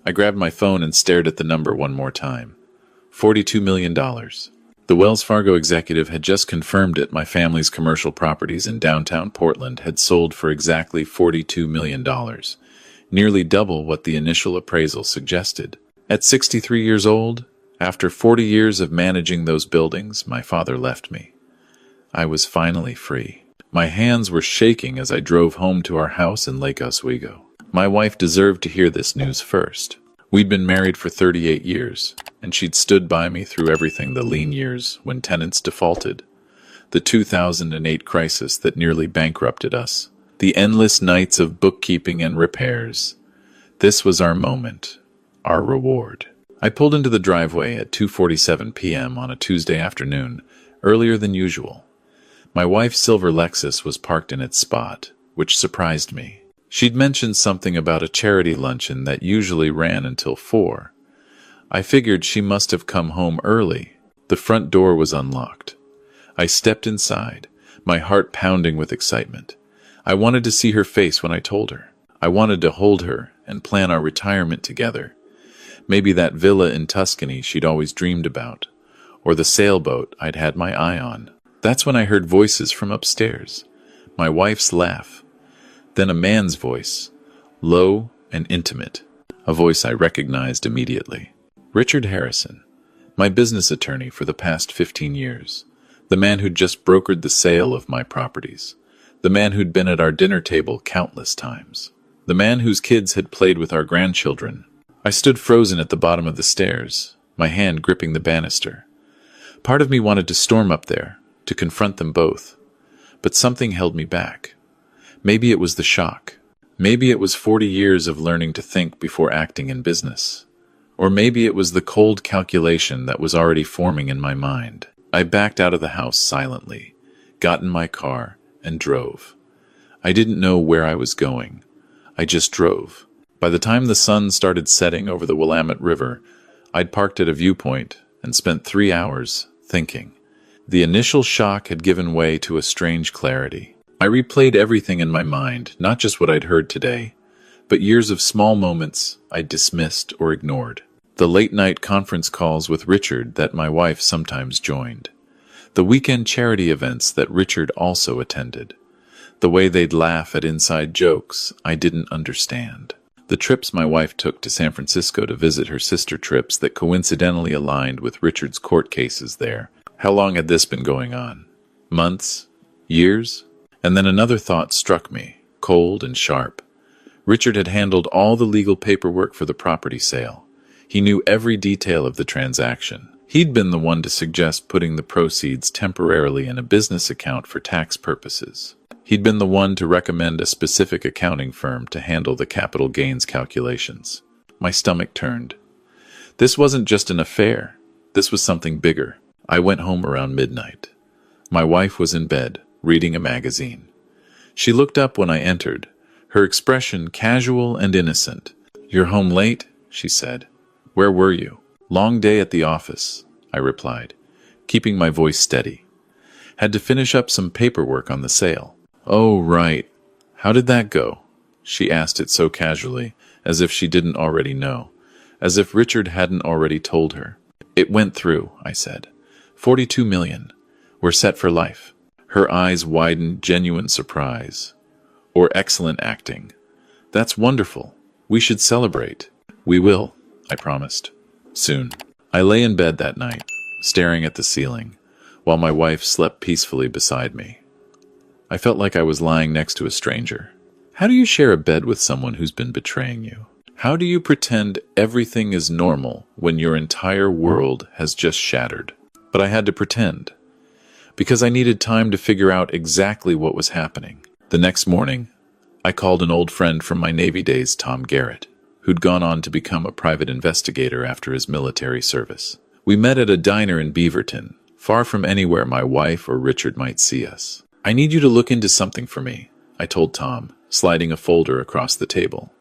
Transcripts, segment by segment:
I grabbed my phone and stared at the number one more time. $42 million. The Wells Fargo executive had just confirmed it. My family's commercial properties in downtown Portland had sold for exactly $42 million, nearly double what the initial appraisal suggested. At 63 years old, after 40 years of managing those buildings, my father left me. I was finally free. My hands were shaking as I drove home to our house in Lake Oswego. My wife deserved to hear this news first. We'd been married for 38 years, and she'd stood by me through everything: the lean years when tenants defaulted, the 2008 crisis that nearly bankrupted us, the endless nights of bookkeeping and repairs. This was our moment, our reward. I pulled into the driveway at 2:47 p.m. on a Tuesday afternoon, earlier than usual. My wife's silver Lexus was parked in its spot, which surprised me. She'd mentioned something about a charity luncheon that usually ran until 4. I figured she must have come home early. The front door was unlocked. I stepped inside, my heart pounding with excitement. I wanted to see her face when I told her. I wanted to hold her and plan our retirement together. Maybe that villa in Tuscany she'd always dreamed about, or the sailboat I'd had my eye on. That's when I heard voices from upstairs. My wife's laugh. Then a man's voice, low and intimate, a voice I recognized immediately. Richard Harrison, my business attorney for the past 15 years, the man who'd just brokered the sale of my properties, the man who'd been at our dinner table countless times, the man whose kids had played with our grandchildren. I stood frozen at the bottom of the stairs, my hand gripping the banister. Part of me wanted to storm up there, to confront them both, but something held me back. Maybe it was the shock. Maybe it was 40 years of learning to think before acting in business. Or maybe it was the cold calculation that was already forming in my mind. I backed out of the house silently, got in my car, and drove. I didn't know where I was going. I just drove. By the time the sun started setting over the Willamette River, I'd parked at a viewpoint and spent 3 hours thinking. The initial shock had given way to a strange clarity. I replayed everything in my mind, not just what I'd heard today, but years of small moments I'd dismissed or ignored. The late-night conference calls with Richard that my wife sometimes joined. The weekend charity events that Richard also attended. The way they'd laugh at inside jokes I didn't understand. The trips my wife took to San Francisco to visit her sister trips that coincidentally aligned with Richard's court cases there. How long had this been going on? Months? Years? And then another thought struck me, cold and sharp. Richard had handled all the legal paperwork for the property sale. He knew every detail of the transaction. He'd been the one to suggest putting the proceeds temporarily in a business account for tax purposes. He'd been the one to recommend a specific accounting firm to handle the capital gains calculations. My stomach turned. This wasn't just an affair. This was something bigger. I went home around midnight. My wife was in bed, reading a magazine. She looked up when I entered, her expression casual and innocent. "You're home late?" she said. "Where were you?" "Long day at the office," I replied, keeping my voice steady. "Had to finish up some paperwork on the sale." "Oh, right. How did that go?" She asked it so casually, as if she didn't already know, as if Richard hadn't already told her. "It went through," I said. $42 million. We're set for life." Her eyes widened, genuine surprise. "Or excellent acting. That's wonderful. We should celebrate." "We will," I promised. "Soon." I lay in bed that night, staring at the ceiling, while my wife slept peacefully beside me. I felt like I was lying next to a stranger. How do you share a bed with someone who's been betraying you? How do you pretend everything is normal when your entire world has just shattered? But I had to pretend, because I needed time to figure out exactly what was happening. The next morning, I called an old friend from my Navy days, Tom Garrett, who'd gone on to become a private investigator after his military service. We met at a diner in Beaverton, far from anywhere my wife or Richard might see us. "I need you to look into something for me," I told Tom, sliding a folder across the table.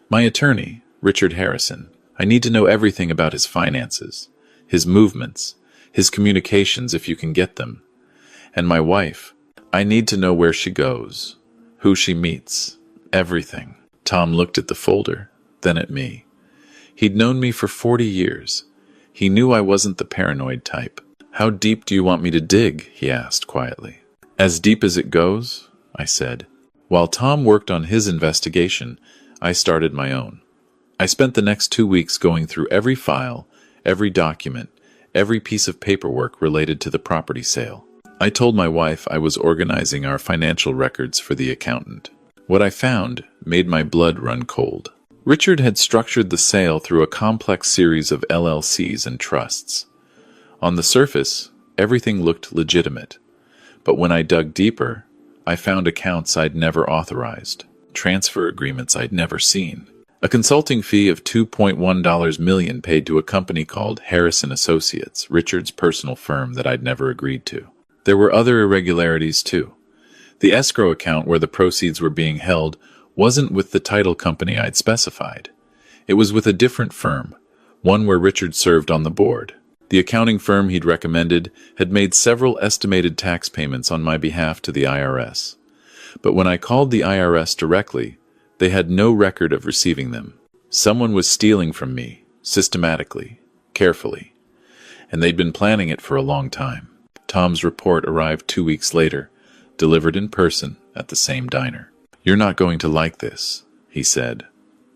"My attorney, Richard Harrison. I need to know everything about his finances, his movements, his communications if you can get them. And my wife. I need to know where she goes, who she meets, everything." Tom looked at the folder, then at me. He'd known me for 40 years. He knew I wasn't the paranoid type. "How deep do you want me to dig?" he asked quietly. "As deep as it goes," I said. While Tom worked on his investigation, I started my own. I spent the next 2 weeks going through every file, every document, every piece of paperwork related to the property sale. I told my wife I was organizing our financial records for the accountant. What I found made my blood run cold. Richard had structured the sale through a complex series of LLCs and trusts. On the surface, everything looked legitimate. But when I dug deeper, I found accounts I'd never authorized, transfer agreements I'd never seen, a consulting fee of $2.1 million paid to a company called Harrison Associates, Richard's personal firm that I'd never agreed to. There were other irregularities too. The escrow account where the proceeds were being held wasn't with the title company I'd specified. It was with a different firm, one where Richard served on the board. The accounting firm he'd recommended had made several estimated tax payments on my behalf to the IRS. But when I called the IRS directly, they had no record of receiving them. Someone was stealing from me, systematically, carefully. And they'd been planning it for a long time. Tom's report arrived 2 weeks later, delivered in person at the same diner. "You're not going to like this," he said,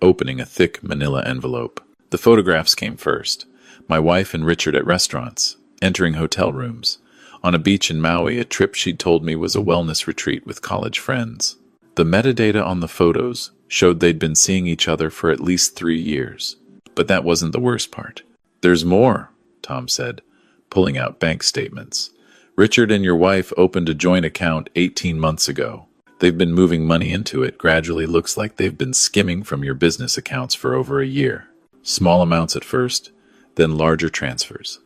opening a thick manila envelope. The photographs came first. My wife and Richard at restaurants, entering hotel rooms, on a beach in Maui, a trip she'd told me was a wellness retreat with college friends. The metadata on the photos showed they'd been seeing each other for at least 3 years. But that wasn't the worst part. "There's more," Tom said, pulling out bank statements. "Richard and your wife opened a joint account 18 months ago. They've been moving money into it. Gradually looks like they've been skimming from your business accounts for over a year. Small amounts at first, then larger transfers.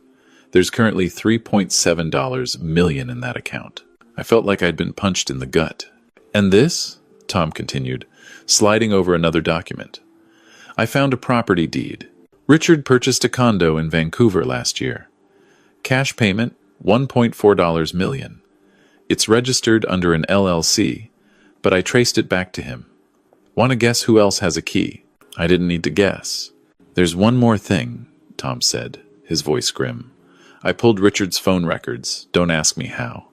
There's currently $3.7 million in that account." I felt like I'd been punched in the gut. "And this?" Tom continued, sliding over another document. "I found a property deed. Richard purchased a condo in Vancouver last year. Cash payment, $1.4 million. It's registered under an LLC, but I traced it back to him. Want to guess who else has a key?" I didn't need to guess. "There's one more thing," Tom said, his voice grim. "I pulled Richard's phone records. Don't ask me how.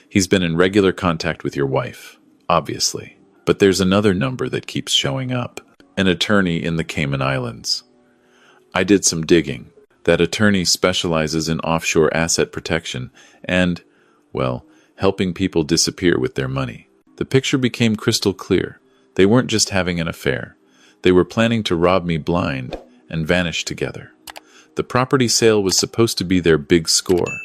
He's been in regular contact with your wife, obviously. But there's another number that keeps showing up. An attorney in the Cayman Islands. I did some digging. That attorney specializes in offshore asset protection and, well, helping people disappear with their money. The picture became crystal clear. They weren't just having an affair. They were planning to rob me blind and vanish together. The property sale was supposed to be their big score.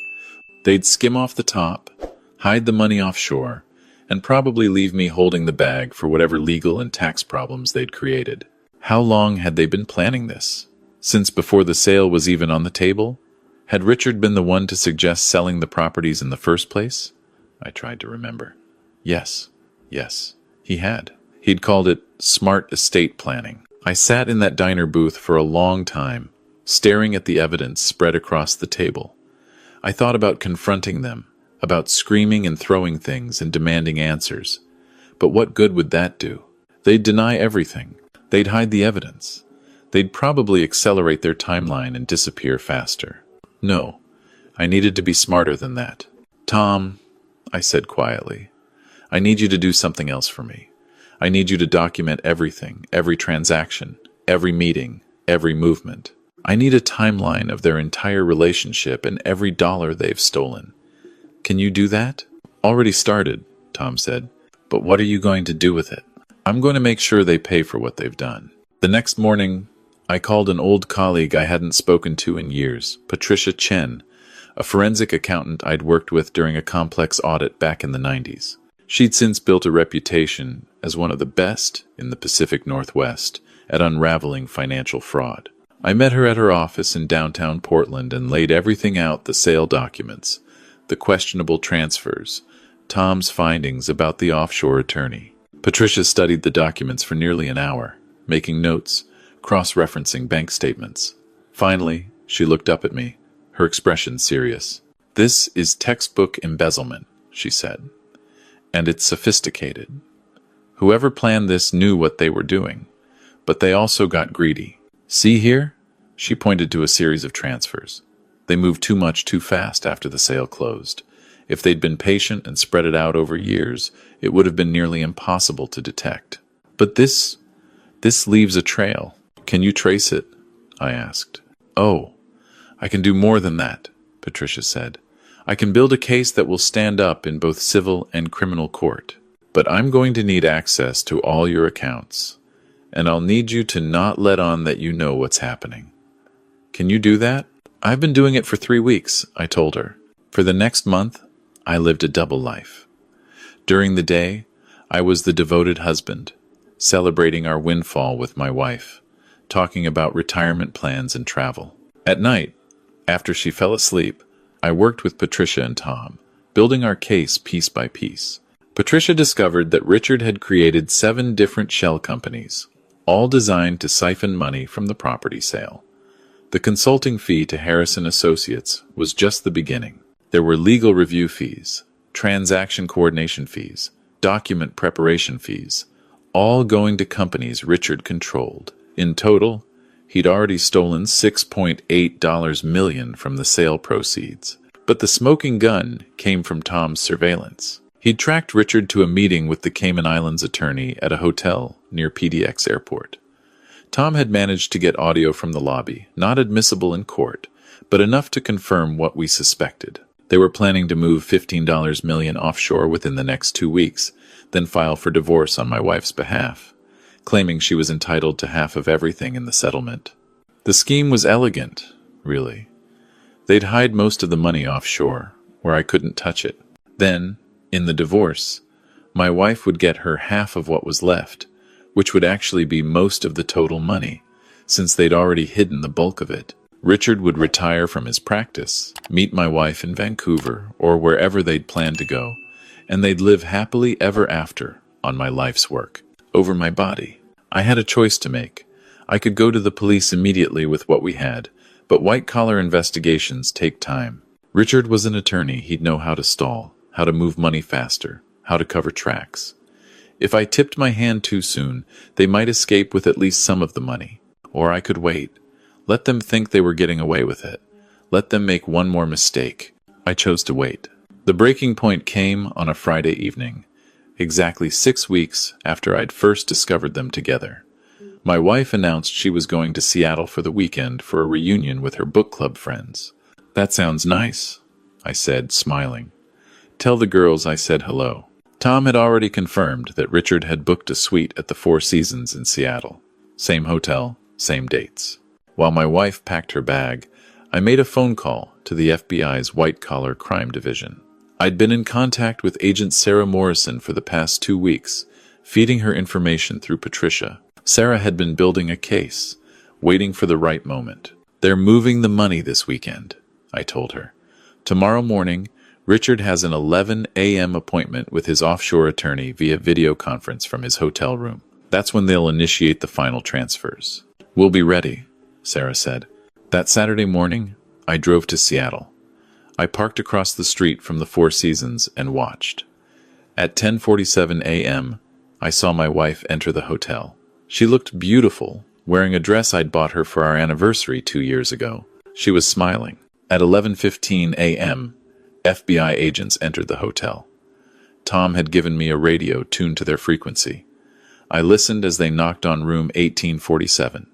They'd skim off the top, hide the money offshore, and probably leave me holding the bag for whatever legal and tax problems they'd created. How long had they been planning this? Since before the sale was even on the table? Had Richard been the one to suggest selling the properties in the first place? I tried to remember. Yes, he had. He'd called it smart estate planning. I sat in that diner booth for a long time, staring at the evidence spread across the table. I thought about confronting them, about screaming and throwing things and demanding answers. But what good would that do? They'd deny everything. They'd hide the evidence. They'd probably accelerate their timeline and disappear faster. No, I needed to be smarter than that. "Tom," I said quietly, "I need you to do something else for me. I need you to document everything, every transaction, every meeting, every movement. I need a timeline of their entire relationship and every dollar they've stolen. Can you do that?" "Already started," Tom said. "But what are you going to do with it?" "I'm going to make sure they pay for what they've done." The next morning, I called an old colleague I hadn't spoken to in years, Patricia Chen, a forensic accountant I'd worked with during a complex audit back in the 90s. She'd since built a reputation as one of the best in the Pacific Northwest at unraveling financial fraud. I met her at her office in downtown Portland and laid everything out: the sale documents, the questionable transfers, Tom's findings about the offshore attorney. Patricia studied the documents for nearly an hour, making notes, cross-referencing bank statements. Finally, she looked up at me, her expression serious. "This is textbook embezzlement," she said. "And it's sophisticated. Whoever planned this knew what they were doing, but they also got greedy. See here? She pointed to a series of transfers. They moved too much too fast after the sale closed. If they'd been patient and spread it out over years, it would have been nearly impossible to detect. But this leaves a trail. Can you trace it? I asked. Oh, I can do more than that, Patricia said. I can build a case that will stand up in both civil and criminal court. But I'm going to need access to all your accounts. And I'll need you to not let on that you know what's happening. Can you do that? I've been doing it for 3 weeks, I told her. For the next month, I lived a double life. During the day, I was the devoted husband, celebrating our windfall with my wife, talking about retirement plans and travel. At night, after she fell asleep, I worked with Patricia and Tom, building our case piece by piece. Patricia discovered that Richard had created 7 different shell companies, all designed to siphon money from the property sale. The consulting fee to Harrison Associates was just the beginning. There were legal review fees, transaction coordination fees, document preparation fees, all going to companies Richard controlled. In total, he'd already stolen $6.8 million from the sale proceeds. But the smoking gun came from Tom's surveillance. He'd tracked Richard to a meeting with the Cayman Islands attorney at a hotel near PDX Airport. Tom had managed to get audio from the lobby, not admissible in court, but enough to confirm what we suspected. They were planning to move $15 million offshore within the next 2 weeks, then file for divorce on my wife's behalf, claiming she was entitled to half of everything in the settlement. The scheme was elegant, really. They'd hide most of the money offshore, where I couldn't touch it. Then, in the divorce, my wife would get her half of what was left, which would actually be most of the total money, since they'd already hidden the bulk of it. Richard would retire from his practice, meet my wife in Vancouver or wherever they'd planned to go, and they'd live happily ever after on my life's work. Over my body. I had a choice to make. I could go to the police immediately with what we had, but white-collar investigations take time. Richard was an attorney. He'd know how to stall, how to move money faster, how to cover tracks. If I tipped my hand too soon, they might escape with at least some of the money. Or I could wait. Let them think they were getting away with it. Let them make one more mistake. I chose to wait. The breaking point came on a Friday evening, exactly 6 weeks after I'd first discovered them together. My wife announced she was going to Seattle for the weekend for a reunion with her book club friends. That sounds nice, I said, smiling. Tell the girls I said hello. Tom had already confirmed that Richard had booked a suite at the Four Seasons in Seattle. Same hotel, same dates. While my wife packed her bag, I made a phone call to the FBI's white-collar crime division. I'd been in contact with Agent Sarah Morrison for the past 2 weeks, feeding her information through Patricia. Sarah had been building a case, waiting for the right moment. They're moving the money this weekend, I told her. Tomorrow morning, Richard has an 11 a.m. appointment with his offshore attorney via video conference from his hotel room. That's when they'll initiate the final transfers. We'll be ready, Sarah said. That Saturday morning, I drove to Seattle. I parked across the street from the Four Seasons and watched. At 10:47 a.m., I saw my wife enter the hotel. She looked beautiful, wearing a dress I'd bought her for our anniversary 2 years ago. She was smiling. At 11:15 a.m., FBI agents entered the hotel. Tom had given me a radio tuned to their frequency. I listened as they knocked on room 1847.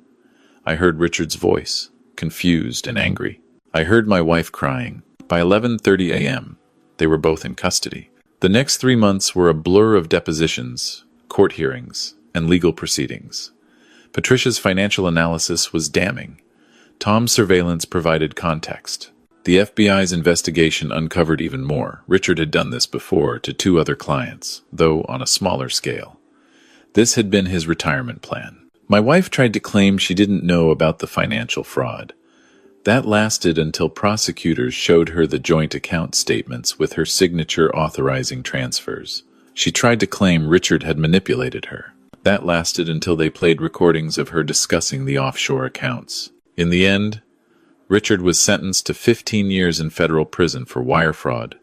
I heard Richard's voice, confused and angry. I heard my wife crying. By 11:30 a.m., they were both in custody. The next 3 months were a blur of depositions, court hearings, and legal proceedings. Patricia's financial analysis was damning. Tom's surveillance provided context. The FBI's investigation uncovered even more. Richard had done this before to 2 other clients, though on a smaller scale. This had been his retirement plan. My wife tried to claim she didn't know about the financial fraud. That lasted until prosecutors showed her the joint account statements with her signature authorizing transfers. She tried to claim Richard had manipulated her. That lasted until they played recordings of her discussing the offshore accounts. In the end, Richard was sentenced to 15 years in federal prison for wire fraud,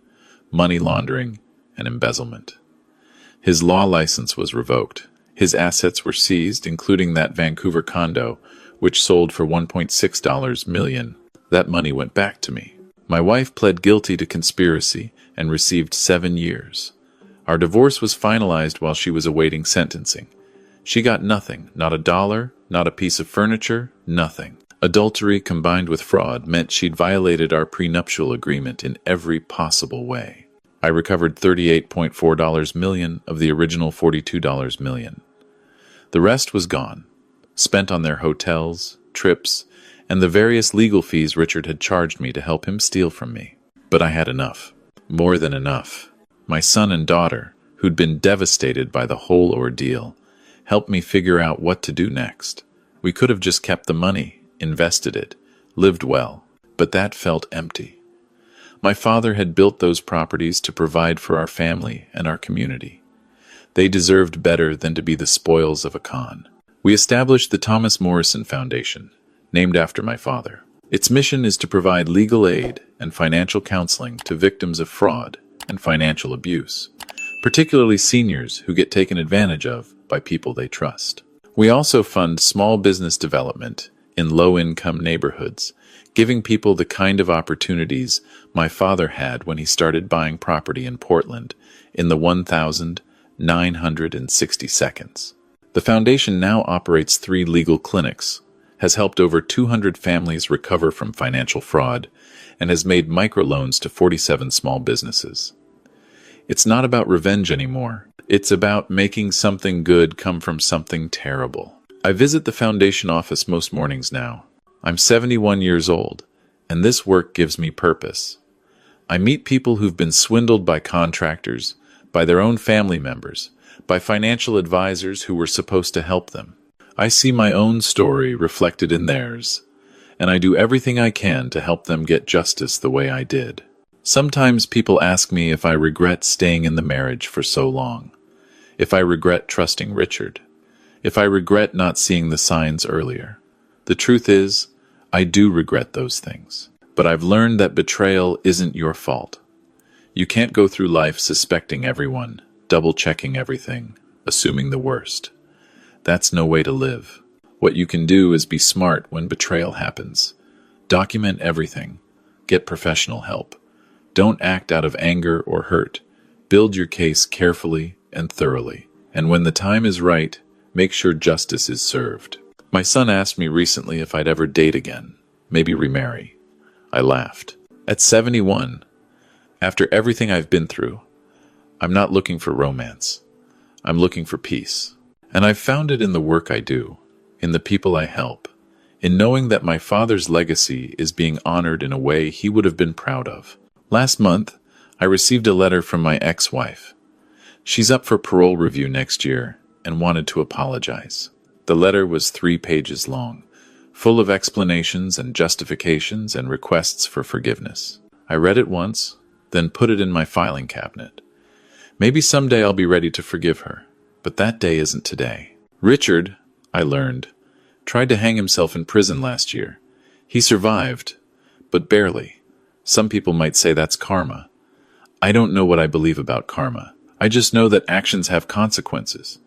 money laundering, and embezzlement. His law license was revoked. His assets were seized, including that Vancouver condo, which sold for $1.6 million. That money went back to me. My wife pled guilty to conspiracy and received 7 years. Our divorce was finalized while she was awaiting sentencing. She got nothing, not a dollar, not a piece of furniture, nothing. Adultery combined with fraud meant she'd violated our prenuptial agreement in every possible way. I recovered $38.4 million of the original $42 million. The rest was gone, spent on their hotels, trips, and the various legal fees Richard had charged me to help him steal from me. But I had enough. More than enough. My son and daughter, who'd been devastated by the whole ordeal, helped me figure out what to do next. We could have just kept the money, invested it, lived well, but that felt empty. My father had built those properties to provide for our family and our community. They deserved better than to be the spoils of a con. We established the Thomas Morrison Foundation, named after my father. Its mission is to provide legal aid and financial counseling to victims of fraud and financial abuse, particularly seniors who get taken advantage of by people they trust. We also fund small business development in low-income neighborhoods, giving people the kind of opportunities my father had when he started buying property in Portland in the 1,960 seconds. The foundation now operates 3 legal clinics, has helped over 200 families recover from financial fraud, and has made microloans to 47 small businesses. It's not about revenge anymore. It's about making something good come from something terrible. I visit the foundation office most mornings now. I'm 71 years old, and this work gives me purpose. I meet people who've been swindled by contractors, by their own family members, by financial advisors who were supposed to help them. I see my own story reflected in theirs, and I do everything I can to help them get justice the way I did. Sometimes people ask me if I regret staying in the marriage for so long, if I regret trusting Richard, if I regret not seeing the signs earlier. The truth is, I do regret those things. But I've learned that betrayal isn't your fault. You can't go through life suspecting everyone, double-checking everything, assuming the worst. That's no way to live. What you can do is be smart when betrayal happens. Document everything. Get professional help. Don't act out of anger or hurt. Build your case carefully and thoroughly. And when the time is right, make sure justice is served. My son asked me recently if I'd ever date again, maybe remarry. I laughed. At 71, after everything I've been through, I'm not looking for romance. I'm looking for peace. And I've found it in the work I do, in the people I help, in knowing that my father's legacy is being honored in a way he would have been proud of. Last month, I received a letter from my ex-wife. She's up for parole review next year and wanted to apologize. The letter was 3 pages long, full of explanations and justifications and requests for forgiveness. I read it once, then put it in my filing cabinet. Maybe someday I'll be ready to forgive her, but that day isn't today. Richard, I learned, tried to hang himself in prison last year. He survived, but barely. Some people might say that's karma. I don't know what I believe about karma. I just know that actions have consequences.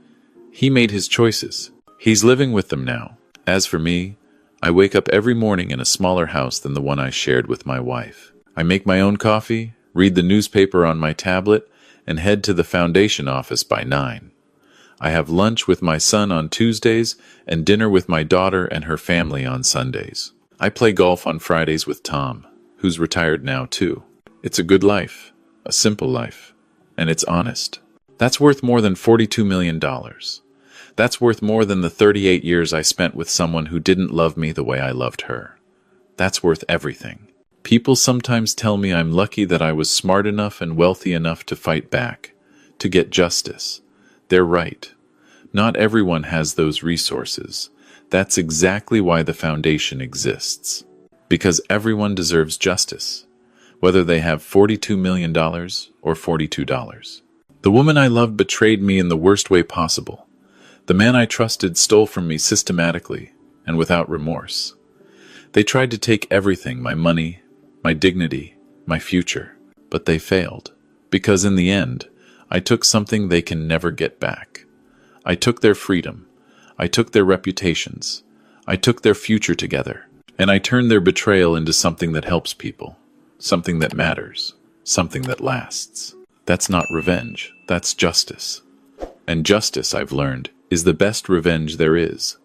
He made his choices. He's living with them now. As for me, I wake up every morning in a smaller house than the one I shared with my wife. I make my own coffee, read the newspaper on my tablet, and head to the foundation office by 9. I have lunch with my son on Tuesdays and dinner with my daughter and her family on Sundays. I play golf on Fridays with Tom, who's retired now too. It's a good life, a simple life, and it's honest. That's worth more than $42 million. That's worth more than the 38 years I spent with someone who didn't love me the way I loved her. That's worth everything. People sometimes tell me I'm lucky that I was smart enough and wealthy enough to fight back, to get justice. They're right. Not everyone has those resources. That's exactly why the foundation exists. Because everyone deserves justice, whether they have $42 million or $42. The woman I loved betrayed me in the worst way possible. The man I trusted stole from me systematically and without remorse. They tried to take everything, my money, my dignity, my future, but they failed. Because in the end, I took something they can never get back. I took their freedom. I took their reputations. I took their future together, and I turned their betrayal into something that helps people, something that matters, something that lasts. That's not revenge, that's justice. And justice, I've learned, is the best revenge there is.